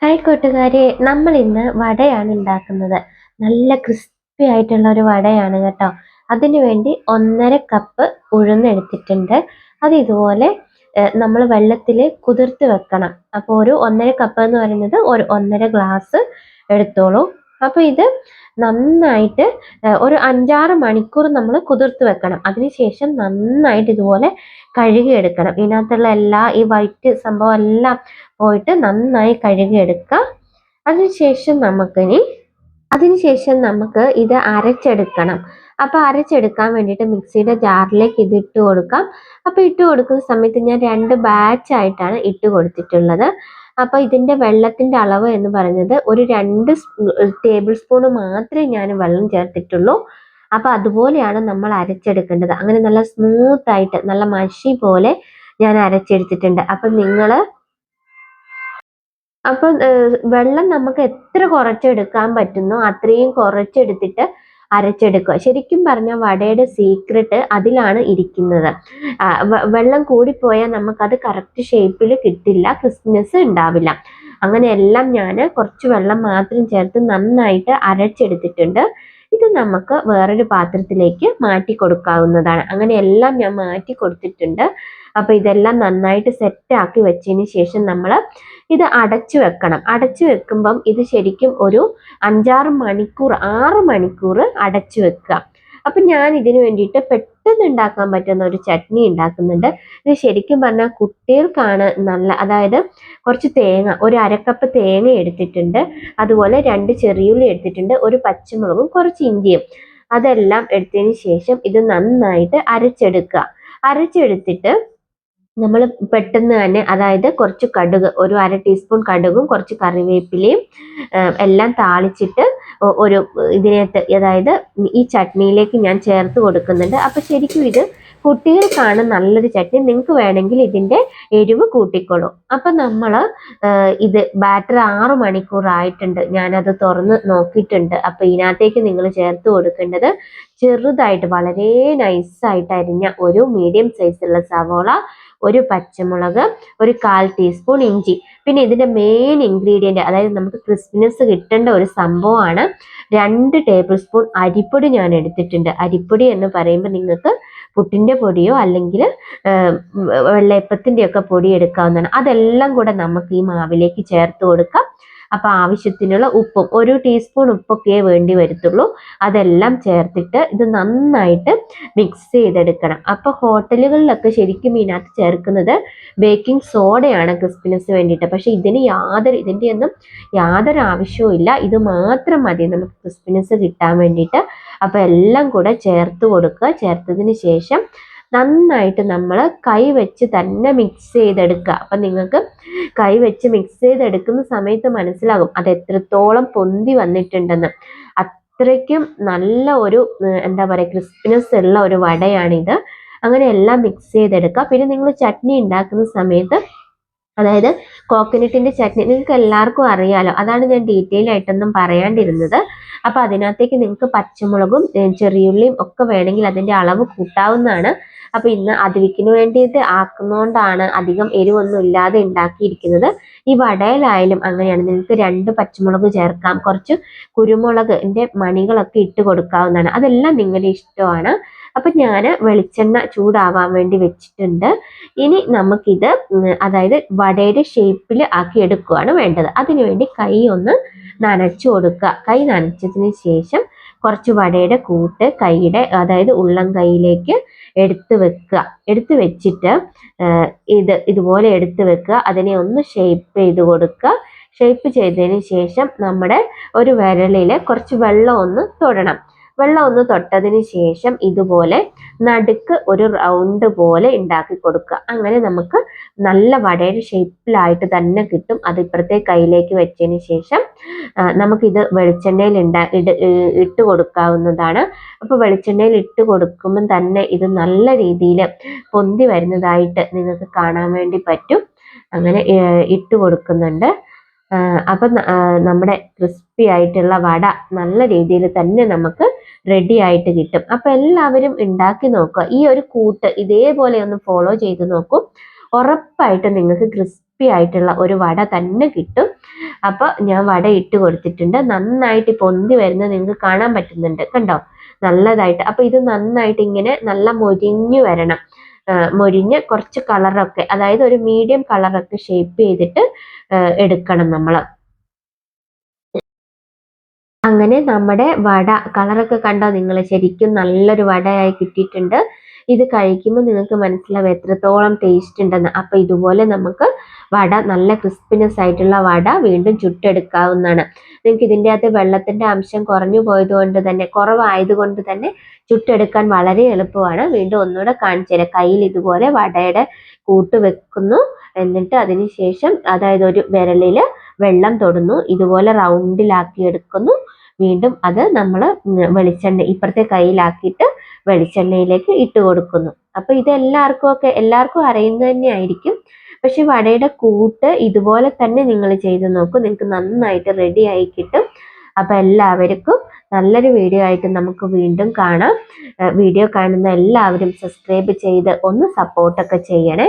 Hi കൂട്ടുകാരെ, നമ്മൾ ഇന്ന് വടയാണ് ഉണ്ടാക്കുന്നത്. നല്ല ക്രിസ്പി ആയിട്ടുള്ള ഒരു വടയാണ് കേട്ടോ. അതിനു വേണ്ടി 1.5 കപ്പ് ഉഴുന്നെടുത്തിട്ടുണ്ട്. അത് ഇതുപോലെ നമ്മൾ വെള്ളത്തിൽ കുതിർത്ത് വെക്കണം. അപ്പോൾ ഒരു 1.5 കപ്പ് എന്ന് പറയുന്നത് ഒരു 1.5 ഗ്ലാസ് എടുത്തോളൂ. അപ്പോൾ ഇത് നന്നായിട്ട് ഒരു 5-6 മണിക്കൂർ നമ്മൾ കുതിർത്ത് വെക്കണം. അതിനുശേഷം നന്നായിട്ട് ഇതുപോലെ കഴുകിയെടുക്കണം. ഇതിനകത്തുള്ള ഈ വൈറ്റ് സംഭവം എല്ലാം പോയിട്ട് നന്നായി കഴുകിയെടുക്കുക. അതിനുശേഷം നമുക്ക് ഇത് അരച്ചെടുക്കണം. അപ്പോൾ അരച്ചെടുക്കാൻ വേണ്ടിയിട്ട് മിക്സിയുടെ ജാറിലേക്ക് ഇത് ഇട്ട് കൊടുക്കാം. അപ്പോൾ ഇട്ട് കൊടുക്കുന്ന സമയത്ത് ഞാൻ 2 ബാച്ചായിട്ടാണ് ഇട്ട് കൊടുത്തിട്ടുള്ളത്. അപ്പോൾ ഇതിൻ്റെ വെള്ളത്തിൻ്റെ അളവ് എന്ന് പറയുന്നത് ഒരു 2 ടേബിൾ സ്പൂൺ മാത്രമേ ഞാൻ വെള്ളം ചേർത്തിട്ടുള്ളൂ. അപ്പോൾ അതുപോലെയാണ് നമ്മൾ അരച്ചെടുക്കേണ്ടത്. അങ്ങനെ നല്ല സ്മൂത്ത് ആയിട്ട് നല്ല മഷി പോലെ ഞാൻ അരച്ചെടുത്തിട്ടുണ്ട്. അപ്പം വെള്ളം നമുക്ക് എത്ര കുറച്ചെടുക്കാൻ പറ്റുന്നോ അത്രയും കുറച്ചെടുത്തിട്ട് അരച്ചെടുക്കുക. ശരിക്കും പറഞ്ഞാൽ വടയുടെ സീക്രട്ട് അതിലാണ് ഇരിക്കുന്നത്. വെള്ളം കൂടിപ്പോയാൽ നമുക്കത് കറക്റ്റ് ഷേപ്പിൽ കിട്ടില്ല, ക്രിസ്പിനെസ് ഉണ്ടാവില്ല. അങ്ങനെയെല്ലാം ഞാൻ കുറച്ച് വെള്ളം മാത്രം ചേർത്ത് നന്നായിട്ട് അരച്ചെടുത്തിട്ടുണ്ട്. ഇത് നമുക്ക് വേറൊരു പാത്രത്തിലേക്ക് മാറ്റി കൊടുക്കാവുന്നതാണ്. അങ്ങനെയെല്ലാം ഞാൻ മാറ്റി കൊടുത്തിട്ടുണ്ട്. അപ്പോൾ ഇതെല്ലാം നന്നായിട്ട് സെറ്റാക്കി വെച്ചതിന് ശേഷം നമ്മൾ ഇത് അടച്ചു വെക്കണം. അടച്ചു വെക്കുമ്പം ഇത് ശരിക്കും ഒരു 5-6 മണിക്കൂർ 6 മണിക്കൂർ അടച്ചു വെക്കുക. അപ്പം ഞാൻ ഇതിന് വേണ്ടിയിട്ട് പെട്ടെന്ന് ഉണ്ടാക്കാൻ പറ്റുന്ന ഒരു ചട്നി ഉണ്ടാക്കുന്നുണ്ട്. ഇത് ശരിക്കും പറഞ്ഞാൽ കുട്ടികൾക്കാണ് അതായത് കുറച്ച് തേങ്ങ, ഒരു 1/2 കപ്പ് തേങ്ങ എടുത്തിട്ടുണ്ട്. അതുപോലെ 2 ചെറിയുള്ളി എടുത്തിട്ടുണ്ട്, ഒരു പച്ചമുളകും കുറച്ച് ഇഞ്ചിയും. അതെല്ലാം എടുത്തതിന് ശേഷം ഇത് നന്നായിട്ട് അരച്ചെടുത്തിട്ട് നമ്മൾ പെട്ടെന്ന് തന്നെ, അതായത് കുറച്ച് കടുക്, ഒരു 1/2 ടീസ്പൂൺ കടുകും കുറച്ച് കറിവേപ്പിലയും എല്ലാം താളിച്ചിട്ട് ഇതിനകത്ത്, അതായത് ഈ ചട്നിയിലേക്ക് ഞാൻ ചേർത്ത് കൊടുക്കുന്നുണ്ട്. അപ്പോൾ ശരിക്കും ഇത് കുട്ടികൾക്കാണ് നല്ലൊരു ചട്നി. നിങ്ങൾക്ക് വേണമെങ്കിൽ ഇതിൻ്റെ എരിവ് കൂട്ടിക്കോളൂ. അപ്പം നമ്മൾ ഇത് ബാറ്റർ 6 മണിക്കൂർ ആയിട്ടുണ്ട്. ഞാനത് തുറന്ന് നോക്കിയിട്ടുണ്ട്. അപ്പോൾ ഇതിനകത്തേക്ക് നിങ്ങൾ ചേർത്ത് കൊടുക്കേണ്ടത് ചെറുതായിട്ട് വളരെ നൈസായിട്ട് അരിഞ്ഞ ഒരു മീഡിയം സൈസുള്ള സവോള, ഒരു പച്ചമുളക്, ഒരു 1/4 ടീസ്പൂൺ ഇഞ്ചി. പിന്നെ ഇതിൻ്റെ മെയിൻ ഇൻഗ്രീഡിയൻറ്റ്, അതായത് നമുക്ക് ക്രിസ്പിനെസ് കിട്ടേണ്ട ഒരു സംഭവമാണ് 2 ടേബിൾ സ്പൂൺ അരിപ്പൊടി ഞാൻ എടുത്തിട്ടുണ്ട്. അരിപ്പൊടി എന്ന് പറയുമ്പോൾ നിങ്ങൾക്ക് പുട്ടിൻ്റെ പൊടിയോ അല്ലെങ്കിൽ വെള്ളയപ്പത്തിൻ്റെയൊക്കെ പൊടി എടുക്കാവുന്നതാണ്. അതെല്ലാം കൂടെ നമുക്ക് ഈ മാവിലേക്ക് ചേർത്ത് കൊടുക്കാം. അപ്പോൾ ആവശ്യത്തിനുള്ള ഉപ്പും, 1 ടീസ്പൂൺ ഉപ്പൊക്കെ വേണ്ടി വരത്തുള്ളൂ. അതെല്ലാം ചേർത്തിട്ട് ഇത് നന്നായിട്ട് മിക്സ് ചെയ്തെടുക്കണം. അപ്പോൾ ഹോട്ടലുകളിലൊക്കെ ശരിക്കും ഇതിനകത്ത് ചേർക്കുന്നത് ബേക്കിംഗ് സോഡയാണ് ക്രിസ്പിനെസ് വേണ്ടിയിട്ട്. പക്ഷേ ഇതിൻ്റെ ഒന്നും യാതൊരു ആവശ്യവും ഇല്ല. ഇത് മാത്രം മതി നമുക്ക് ക്രിസ്പിനെസ് കിട്ടാൻ വേണ്ടിയിട്ട്. അപ്പോൾ എല്ലാം കൂടെ ചേർത്ത് കൊടുക്കുക. ചേർത്തതിന് ശേഷം നന്നായിട്ട് നമ്മൾ കൈ വെച്ച് തന്നെ മിക്സ് ചെയ്തെടുക്കുക. അപ്പം നിങ്ങൾക്ക് കൈ വെച്ച് മിക്സ് ചെയ്തെടുക്കുന്ന സമയത്ത് മനസ്സിലാകും അത് എത്രത്തോളം പൊന്തി വന്നിട്ടുണ്ടെന്ന്. അത്രയ്ക്കും നല്ല ഒരു എന്താ പറയുക, ക്രിസ്പിനെസ് ഉള്ള ഒരു വടയാണിത്. അങ്ങനെ എല്ലാം മിക്സ് ചെയ്തെടുക്കുക. പിന്നെ നിങ്ങൾ ചട്നി ഉണ്ടാക്കുന്ന സമയത്ത്, അതായത് കോക്കനട്ടിൻ്റെ ചട്നി നിങ്ങൾക്ക് എല്ലാവർക്കും അറിയാലോ, അതാണ് ഞാൻ ഡീറ്റെയിൽ ആയിട്ടൊന്നും പറയാണ്ടിരുന്നത്. അപ്പോൾ അതിനകത്തേക്ക് നിങ്ങൾക്ക് പച്ചമുളകും ചെറിയുള്ളിയും ഒക്കെ വേണമെങ്കിൽ അതിൻ്റെ അളവ് കൂട്ടാവുന്നതാണ്. അപ്പോൾ ഇന്ന് അതിവിക്കിന് വേണ്ടിയിട്ട് ആക്കുന്നതുകൊണ്ടാണ് അധികം എരിവൊന്നും ഇല്ലാതെ ഉണ്ടാക്കിയിരിക്കുന്നത്. ഈ വടയിലായാലും അങ്ങനെയാണ്. നിങ്ങൾക്ക് 2 പച്ചമുളക് ചേർക്കാം, കുറച്ച് കുരുമുളകിൻ്റെ മണികളൊക്കെ ഇട്ട് കൊടുക്കാവുന്നതാണ്. അതെല്ലാം നിങ്ങളുടെ ഇഷ്ടമാണ്. അപ്പം ഞാൻ വെളിച്ചെണ്ണ ചൂടാവാൻ വേണ്ടി വെച്ചിട്ടുണ്ട്. ഇനി നമുക്കിത്, അതായത് വടയുടെ ഷേപ്പിൽ ആക്കി എടുക്കുകയാണ് വേണ്ടത്. അതിനുവേണ്ടി കൈ ഒന്ന് നനച്ചു കൊടുക്കുക. കൈ നനച്ചതിന് ശേഷം കുറച്ച് വടയുടെ കൂട്ട് കൈയുടെ, അതായത് ഉള്ളം കൈയിലേക്ക് എടുത്ത് വെച്ചിട്ട് ഇതുപോലെ എടുത്ത് വെക്കുക. അതിനെ ഒന്ന് ഷേപ്പ് ചെയ്ത് കൊടുക്കുക. ഷേപ്പ് ചെയ്തതിന് ശേഷം നമ്മുടെ ഒരു വിരലിൽ കുറച്ച് വെള്ളം ഒന്ന് തൊടണം. വെള്ളം ഒന്ന് തൊട്ടതിന് ശേഷം ഇതുപോലെ നടുക്ക് ഒരു റൗണ്ട് പോലെ ഉണ്ടാക്കി കൊടുക്കുക. അങ്ങനെ നമുക്ക് നല്ല വടയുടെ ഷേപ്പിലായിട്ട് തന്നെ കിട്ടും. അത് ഇപ്പുറത്തെ കയ്യിലേക്ക് വെച്ചതിന് ശേഷം നമുക്കിത് വെളിച്ചെണ്ണയിൽ ഇട്ട് കൊടുക്കാവുന്നതാണ്. അപ്പോൾ വെളിച്ചെണ്ണയിൽ ഇട്ട് കൊടുക്കുമ്പം തന്നെ ഇത് നല്ല രീതിയിൽ പൊന്തി വരുന്നതായിട്ട് നിങ്ങൾക്ക് കാണാൻ വേണ്ടി പറ്റും. അങ്ങനെ ഇട്ട് കൊടുക്കുന്നുണ്ട്. അപ്പം നമ്മുടെ ക്രിസ്പി ആയിട്ടുള്ള വട നല്ല രീതിയിൽ തന്നെ നമുക്ക് റെഡി ആയിട്ട് കിട്ടും. അപ്പം എല്ലാവരും ഉണ്ടാക്കി നോക്കുക. ഈ ഒരു കൂട്ട് ഇതേപോലെ ഒന്ന് ഫോളോ ചെയ്ത് നോക്കും. ഉറപ്പായിട്ട് നിങ്ങൾക്ക് ക്രിസ്പി ആയിട്ടുള്ള ഒരു വട തന്നെ കിട്ടും. അപ്പോൾ ഞാൻ വട ഇട്ട് കൊടുത്തിട്ടുണ്ട്. നന്നായിട്ട് പൊന്തി വരുന്നത് നിങ്ങൾക്ക് കാണാൻ പറ്റുന്നുണ്ട്, കണ്ടോ? നല്ലതായിട്ട്. അപ്പോൾ ഇത് നന്നായിട്ട് ഇങ്ങനെ നല്ല മൊരിഞ്ഞു വരണം. മൊരിഞ്ഞ് കുറച്ച് കളറൊക്കെ, അതായത് ഒരു മീഡിയം കളറൊക്കെ ഷേപ്പ് ചെയ്തിട്ട് എടുക്കണം നമ്മൾ. അങ്ങനെ നമ്മുടെ വട കളറൊക്കെ കണ്ടോ നിങ്ങൾ? ശരിക്കും നല്ലൊരു വടയായി കിട്ടിയിട്ടുണ്ട്. ഇത് കഴിക്കുമ്പോൾ നിങ്ങൾക്ക് മനസ്സിലാവും എത്രത്തോളം ടേസ്റ്റ് ഉണ്ടെന്ന്. അപ്പോൾ ഇതുപോലെ നമുക്ക് വട, നല്ല ക്രിസ്പിനെസ് ആയിട്ടുള്ള വട വീണ്ടും ചുട്ടെടുക്കാവുന്നതാണ്. നിങ്ങൾക്ക് ഇതിൻ്റെ അകത്ത് വെള്ളത്തിൻ്റെ അംശം കുറവായതുകൊണ്ട് തന്നെ ചുട്ടെടുക്കാൻ വളരെ എളുപ്പമാണ്. വീണ്ടും ഒന്നുകൂടെ കാണിച്ചു തരാം. കയ്യിൽ ഇതുപോലെ വടയുടെ കൂട്ട് വെക്കുന്നു, എന്നിട്ട് അതിന് ശേഷം അതായത് ഒരു വിരലിൽ വെള്ളം തൊടുന്നു, ഇതുപോലെ റൗണ്ടിലാക്കി എടുക്കുന്നു. വീണ്ടും അത് നമ്മൾ വെളിച്ചെണ്ണ ഇപ്പുറത്തെ കയ്യിലാക്കിയിട്ട് വെളിച്ചെണ്ണയിലേക്ക് ഇട്ട് കൊടുക്കുന്നു. അപ്പൊ ഇത് എല്ലാവർക്കും അറിയുന്നത് തന്നെ ആയിരിക്കും. പക്ഷെ വടയുടെ കൂട്ട് ഇതുപോലെ തന്നെ നിങ്ങൾ ചെയ്ത് നോക്കൂ, നിങ്ങൾക്ക് നന്നായിട്ട് റെഡി ആയി കിട്ടും. അപ്പൊ എല്ലാവർക്കും നല്ലൊരു വീഡിയോ ആയിട്ട് നമുക്ക് വീണ്ടും കാണാം. വീഡിയോ കാണുന്ന എല്ലാവരും സബ്സ്ക്രൈബ് ചെയ്ത് ഒന്ന് സപ്പോർട്ടൊക്കെ ചെയ്യണേ.